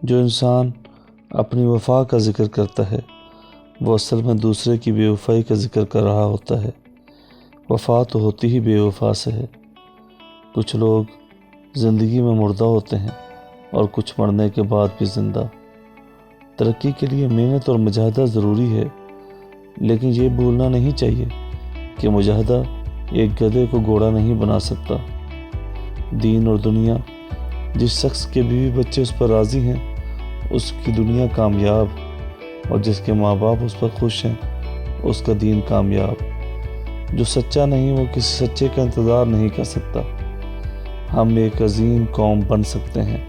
جو انسان اپنی وفا کا ذکر کرتا ہے وہ اصل میں دوسرے کی بے وفائی کا ذکر کر رہا ہوتا ہے۔ وفا تو ہوتی ہی بے وفا سے ہے۔ کچھ لوگ زندگی میں مردہ ہوتے ہیں اور کچھ مرنے کے بعد بھی زندہ۔ ترقی کے لیے محنت اور مجاہدہ ضروری ہے، لیکن یہ بھولنا نہیں چاہیے کہ مجاہدہ ایک گدھے کو گھوڑا نہیں بنا سکتا۔ دین اور دنیا، جس شخص کے بیوی بچے اس پر راضی ہیں اس کی دنیا کامیاب، اور جس کے ماں باپ اس پر خوش ہیں اس کا دین کامیاب۔ جو سچا نہیں وہ کسی سچے کا انتظار نہیں کر سکتا۔ ہم ایک عظیم قوم بن سکتے ہیں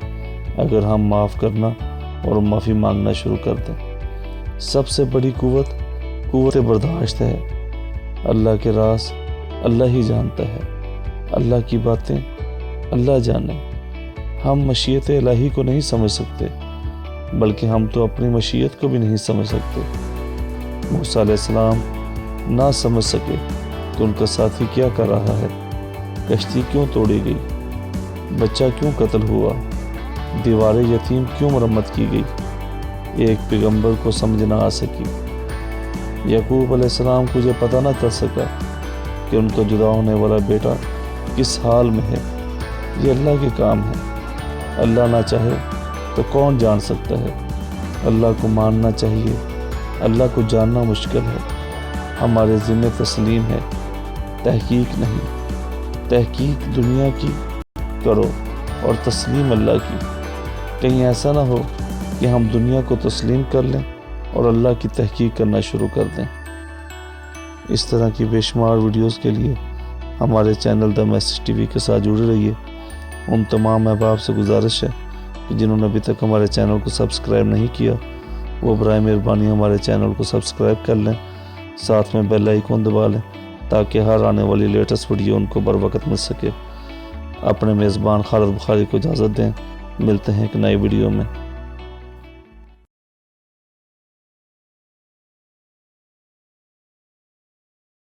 اگر ہم معاف کرنا اور معافی مانگنا شروع کر دیں۔ سب سے بڑی قوت برداشت ہے۔ اللہ کے راز اللہ ہی جانتا ہے، اللہ کی باتیں اللہ جانے۔ ہم مشیت الہی کو نہیں سمجھ سکتے، بلکہ ہم تو اپنی مشیت کو بھی نہیں سمجھ سکتے۔ موسیٰ علیہ السلام نہ سمجھ سکے کہ ان کا ساتھی کیا کر رہا ہے، کشتی کیوں توڑی گئی، بچہ کیوں قتل ہوا، دیوار یتیم کیوں مرمت کی گئی، ایک پیغمبر کو سمجھ نہ آ سکی۔ یعقوب علیہ السلام کو یہ پتہ نہ چل سکا کہ ان کا جدا ہونے والا بیٹا کس حال میں ہے۔ یہ اللہ کے کام ہے۔ اللہ نہ چاہے تو کون جان سکتا ہے؟ اللہ کو ماننا چاہیے، اللہ کو جاننا مشکل ہے۔ ہمارے ذمہ تسلیم ہے، تحقیق نہیں۔ تحقیق دنیا کی کرو اور تسلیم اللہ کی۔ کہیں ایسا نہ ہو کہ ہم دنیا کو تسلیم کر لیں اور اللہ کی تحقیق کرنا شروع کر دیں۔ اس طرح کی بے شمار ویڈیوز کے لیے ہمارے channel the message T V کے ساتھ جڑے رہیے۔ ان تمام احباب سے گزارش ہے کہ جنہوں نے ابھی تک ہمارے چینل کو سبسکرائب نہیں کیا وہ برائے مہربانی ہمارے چینل کو سبسکرائب کر لیں، ساتھ میں بیل آئیکن دبا لیں تاکہ ہر آنے والی لیٹسٹ ویڈیو ان کو بر وقت مل سکے۔ اپنے میزبان خالد بخاری کو اجازت دیں، ملتے ہیں ایک نئی ویڈیو میں۔